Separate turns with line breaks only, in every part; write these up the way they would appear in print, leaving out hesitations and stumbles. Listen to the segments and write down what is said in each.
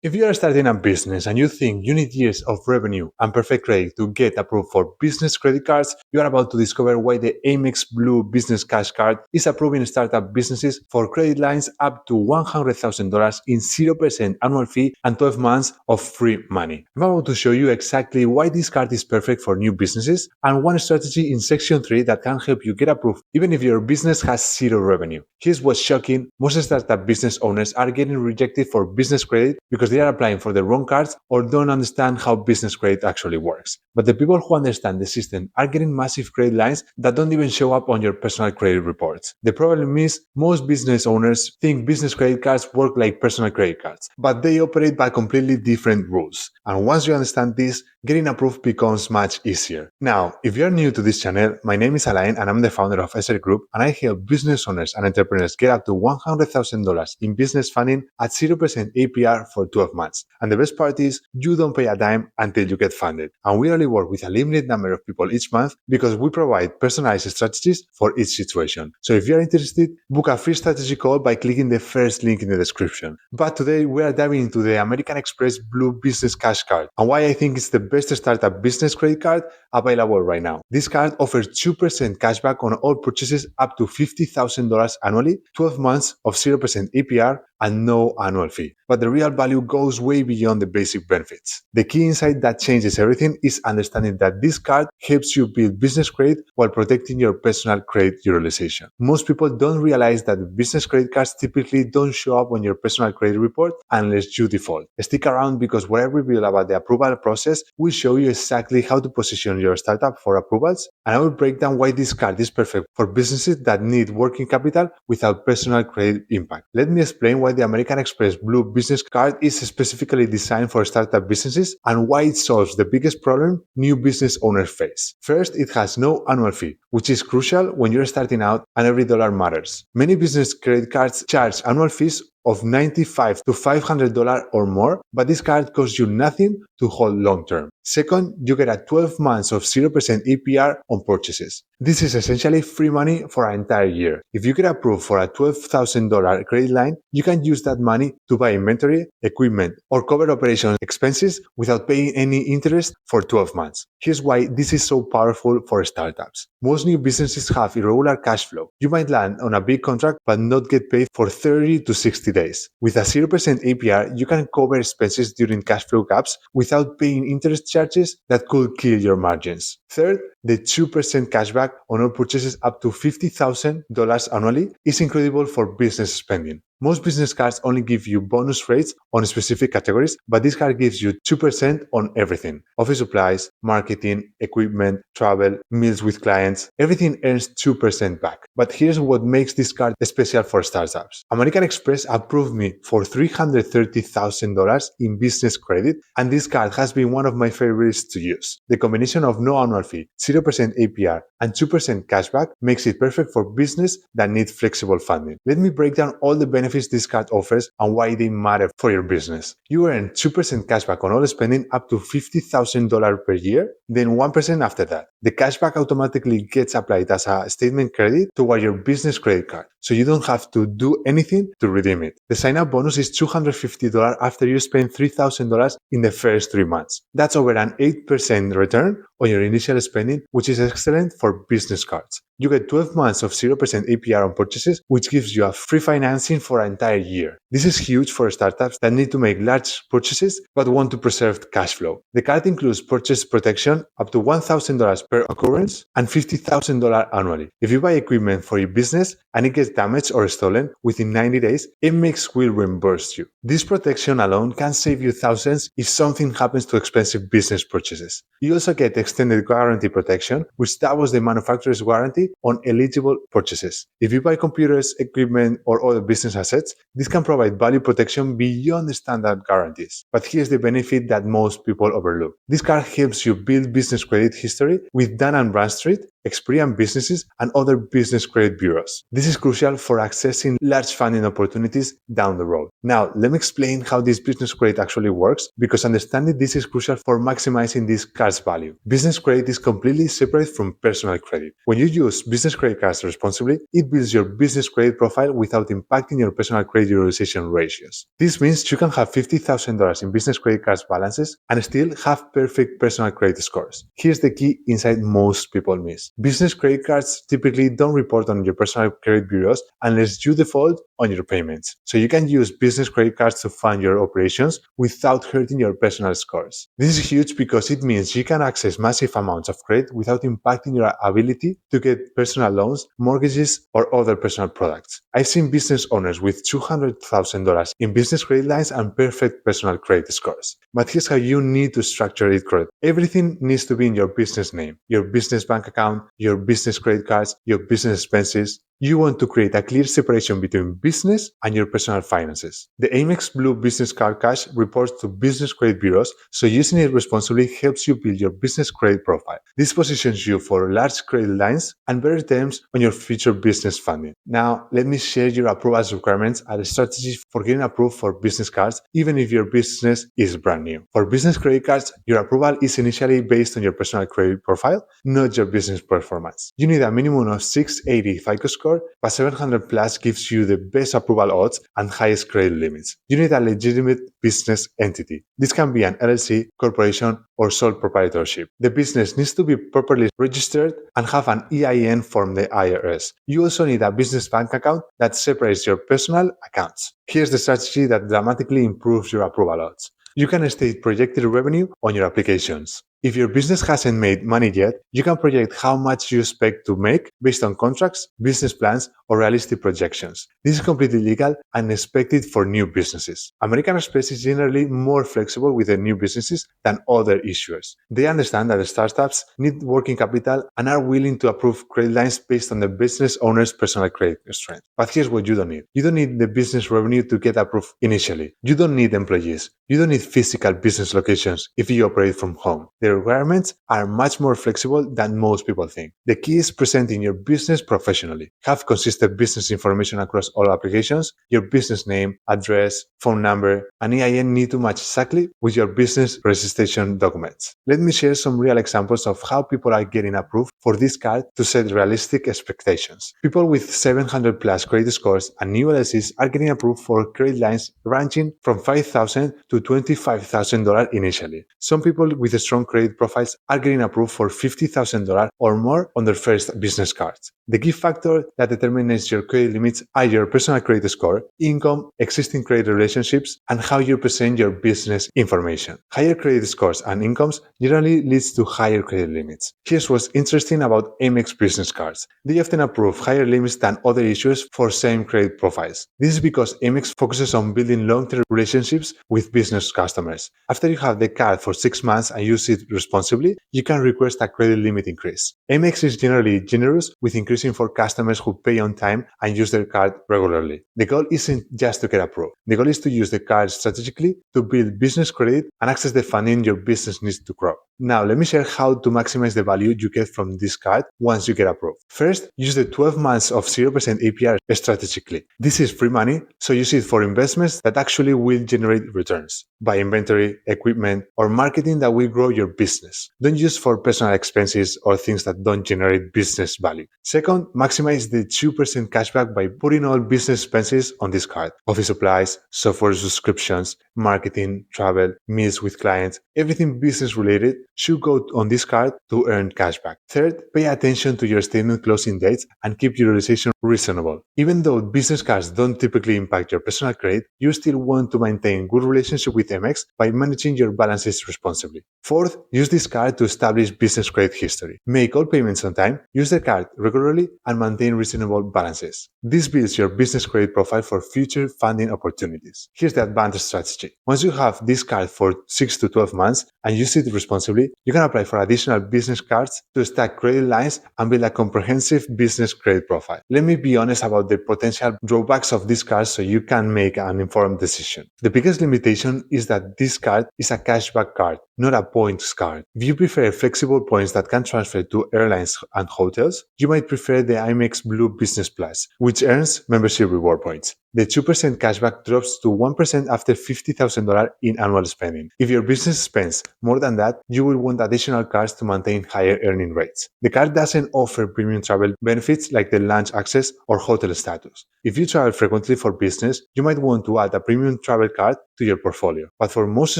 If you are starting a business and you think you need years of revenue and perfect credit to get approved for business credit cards, you are about to discover why the AmEx Blue Business Cash Card is approving startup businesses for credit lines up to $100,000 in 0% annual fee and 12 months of free money. I'm about to show you exactly why this card is perfect for new businesses and one strategy in Section 3 that can help you get approved even if your business has zero revenue. Here's what's shocking: most startup business owners are getting rejected for business credit because they are applying for the wrong cards or don't understand how business credit actually works. But the people who understand the system are getting massive credit lines that don't even show up on your personal credit reports. The problem is most business owners think business credit cards work like personal credit cards, but they operate by completely different rules. And once you understand this, getting approved becomes much easier. Now, if you're new to this channel, my name is Alain and I'm the founder of SR Group, and I help business owners and entrepreneurs get up to $100,000 in business funding at 0% APR for 12 months. And the best part is, you don't pay a dime until you get funded. And we only work with a limited number of people each month because we provide personalized strategies for each situation. So if you're interested, book a free strategy call by clicking the first link in the description. But today we are diving into the American Express Blue Business Cash Card and why I think it's the best startup business credit card available right now. This card offers 2% cashback on all purchases up to $50,000 annually, 12 months of 0% APR, and no annual fee. But the real value goes way beyond the basic benefits. The key insight that changes everything is understanding that this card helps you build business credit while protecting your personal credit utilization. Most people don't realize that business credit cards typically don't show up on your personal credit report unless you default. Stick around because what I reveal about the approval process will show you exactly how to position your startup for approvals, and I will break down why this card is perfect for businesses that need working capital without personal credit impact. Let me explain why the American Express Blue Business Card is specifically designed for startup businesses and why it solves the biggest problem new business owners face. First, it has no annual fee, which is crucial when you're starting out and every dollar matters. Many business credit cards charge annual fees of $95 to $500 or more, but this card costs you nothing to hold long term. Second, you get a 12 months of 0% APR on purchases. This is essentially free money for an entire year. If you get approved for a $12,000 credit line, you can use that money to buy inventory, equipment, or cover operation expenses without paying any interest for 12 months. Here's why this is so powerful for startups. Most new businesses have irregular cash flow. You might land on a big contract but not get paid for 30 to 60 days. With a 0% APR, you can cover expenses during cash flow gaps without paying interest charges that could kill your margins. Third, the 2% cashback on all purchases up to $50,000 annually is incredible for business spending. Most business cards only give you bonus rates on specific categories, but this card gives you 2% on everything. Office supplies, marketing, equipment, travel, meals with clients, everything earns 2% back. But here's what makes this card special for startups. American Express approved me for $330,000 in business credit, and this card has been one of my favorites to use. The combination of no annual fee, 0% APR, and 2% cashback makes it perfect for business that need flexible funding. Let me break down all the benefits this card offers and why they matter for your business. You earn 2% cashback on all spending up to $50,000 per year, then 1% after that. The cashback automatically gets applied as a statement credit toward your business credit card, so you don't have to do anything to redeem it. The sign-up bonus is $250 after you spend $3,000 in the first 3 months. That's over an 8% return on your initial spending, which is excellent for business cards. You get 12 months of 0% APR on purchases, which gives you a free financing for an entire year. This is huge for startups that need to make large purchases but want to preserve cash flow. The card includes purchase protection up to $1,000 per occurrence and $50,000 annually. If you buy equipment for your business and it gets damaged or stolen within 90 days, AmEx will reimburse you. This protection alone can save you thousands if something happens to expensive business purchases. You also get extended warranty protection, which doubles the manufacturer's warranty on eligible purchases. If you buy computers, equipment, or other business assets, this can provide value protection beyond the standard guarantees. But here's the benefit that most people overlook. This card helps you build business credit history with Dun & Bradstreet, Experian businesses, and other business credit bureaus. This is crucial for accessing large funding opportunities down the road. Now, let me explain how this business credit actually works, because understanding this is crucial for maximizing this card's value. Business credit is completely separate from personal credit. When you use use business credit cards responsibly, it builds your business credit profile without impacting your personal credit utilization ratios. This means you can have $50,000 in business credit cards balances and still have perfect personal credit scores. Here's the key insight most people miss. Business credit cards typically don't report on your personal credit bureaus unless you default on your payments. So you can use business credit cards to fund your operations without hurting your personal scores. This is huge because it means you can access massive amounts of credit without impacting your ability to get personal loans, mortgages, or other personal products. I've seen business owners with $200,000 in business credit lines and perfect personal credit scores. But here's how you need to structure it correctly. Everything needs to be in your business name, your business bank account, your business credit cards, your business expenses. You want to create a clear separation between business and your personal finances. The AmEx Blue Business Card Cash reports to business credit bureaus, so using it responsibly helps you build your business credit profile. This positions you for large credit lines and better terms on your future business funding. Now, let me share your approvals requirements and strategies for getting approved for business cards, even if your business is brand new. For business credit cards, your approval is initially based on your personal credit profile, not your business performance. You need a minimum of 680 FICO score, but 700 plus gives you the best approval odds and highest credit limits. You need a legitimate business entity. This can be an LLC, corporation, or sole proprietorship. The business needs to be properly registered and have an EIN from the IRS. You also need a business bank account that separates your personal accounts. Here's the strategy that dramatically improves your approval odds. You can state projected revenue on your applications. If your business hasn't made money yet, you can project how much you expect to make based on contracts, business plans, or realistic projections. This is completely legal and expected for new businesses. American Express is generally more flexible with the new businesses than other issuers. They understand that startups need working capital and are willing to approve credit lines based on the business owner's personal credit strength. But here's what you don't need. You don't need the business revenue to get approved initially. You don't need employees. You don't need physical business locations if you operate from home. The requirements are much more flexible than most people think. The key is presenting your business professionally. Have consistent business information across all applications. Your business name, address, phone number, and EIN need to match exactly with your business registration documents. Let me share some real examples of how people are getting approved for this card to set realistic expectations. People with 700 plus credit scores and new LLCs are getting approved for credit lines ranging from $5,000 to $25,000 initially. Some people with strong credit profiles are getting approved for $50,000 or more on their first business cards. The key factor that determines your credit limits are your personal credit score, income, existing credit relationships, and how you present your business information. Higher credit scores and incomes generally leads to higher credit limits. Here's what's interesting about AmEx business cards. They often approve higher limits than other issuers for same credit profiles. This is because AmEx focuses on building long-term relationships with business customers. After you have the card for 6 months and use it responsibly, you can request a credit limit increase. AmEx is generally generous with increasing for customers who pay on time and use their card regularly. The goal isn't just to get approved. The goal is to use the card strategically to build business credit and access the funding your business needs to grow. Now, let me share how to maximize the value you get from this card once you get approved. First, use the 12 months of 0% APR strategically. This is free money, so use it for investments that actually will generate returns. Buy inventory, equipment, or marketing that will grow your business. Don't use for personal expenses or things that don't generate business value. Second, maximize the 2% cashback by putting all business expenses on this card. Office supplies, software subscriptions, marketing, travel, meals with clients, everything business related should go on this card to earn cashback. Third, pay attention to your statement closing dates and keep utilization reasonable. Even though business cards don't typically impact your personal credit, you still want to maintain good relationship with AmEx by managing your balances responsibly. Fourth, use this card to establish business credit history. Make all payments on time, use the card regularly, and maintain reasonable balances. This builds your business credit profile for future funding opportunities. Here's the advantage strategy. Once you have this card for 6 to 12 months and use it responsibly, you can apply for additional business cards to stack credit lines and build a comprehensive business credit profile. Let me be honest about the potential drawbacks of this card so you can make an informed decision. The biggest limitation is that this card is a cashback card, not a points card. If you prefer flexible points that can transfer to airlines and hotels, you might prefer the AmEx Blue Business Plus, which earns membership reward points. The 2% cashback drops to 1% after $50,000 in annual spending. If your business spends more than that, you will want additional cards to maintain higher earning rates. The card doesn't offer premium travel benefits like the lounge access or hotel status. If you travel frequently for business, you might want to add a premium travel card to your portfolio. But for most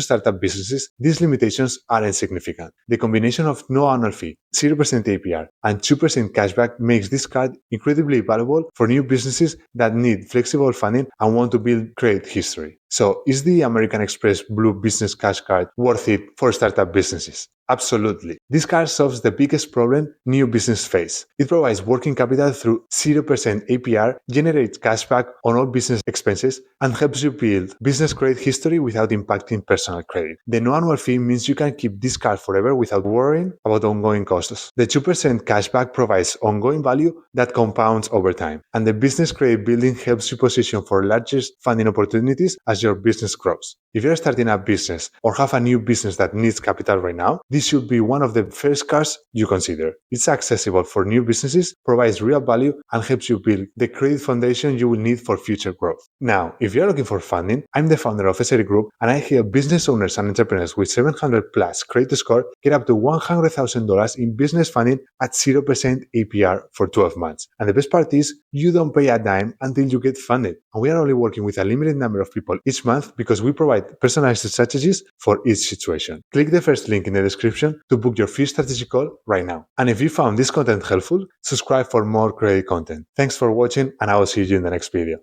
startup businesses, these limitations aren't significant. The combination of no annual fee, 0% APR, and 2% cashback makes this card incredibly valuable for new businesses that need flexible funding and want to build credit history. So, is the American Express Blue Business Cash Card worth it for startup businesses? Absolutely. This card solves the biggest problem new businesses face. It provides working capital through 0% APR, generates cashback on all business expenses, and helps you build business credit history without impacting personal credit. The no annual fee means you can keep this card forever without worrying about ongoing costs. The 2% cashback provides ongoing value that compounds over time, and the business credit building helps you position for largest funding opportunities as your business grows. If you're starting a business or have a new business that needs capital right now, this should be one of the first cards you consider. It's accessible for new businesses, provides real value, and helps you build the credit foundation you will need for future growth. Now, if you're looking for funding, I'm the founder of SRE Group, and I help business owners and entrepreneurs with 700 plus credit score get up to $100,000 in business funding at 0% APR for 12 months. And the best part is, you don't pay a dime until you get funded. And we are only working with a limited number of people each month because we provide personalized strategies for each situation. Click the first link in the description to book your free strategy call right now. And if you found this content helpful, subscribe for more credit content. Thanks for watching, and I will see you in the next video.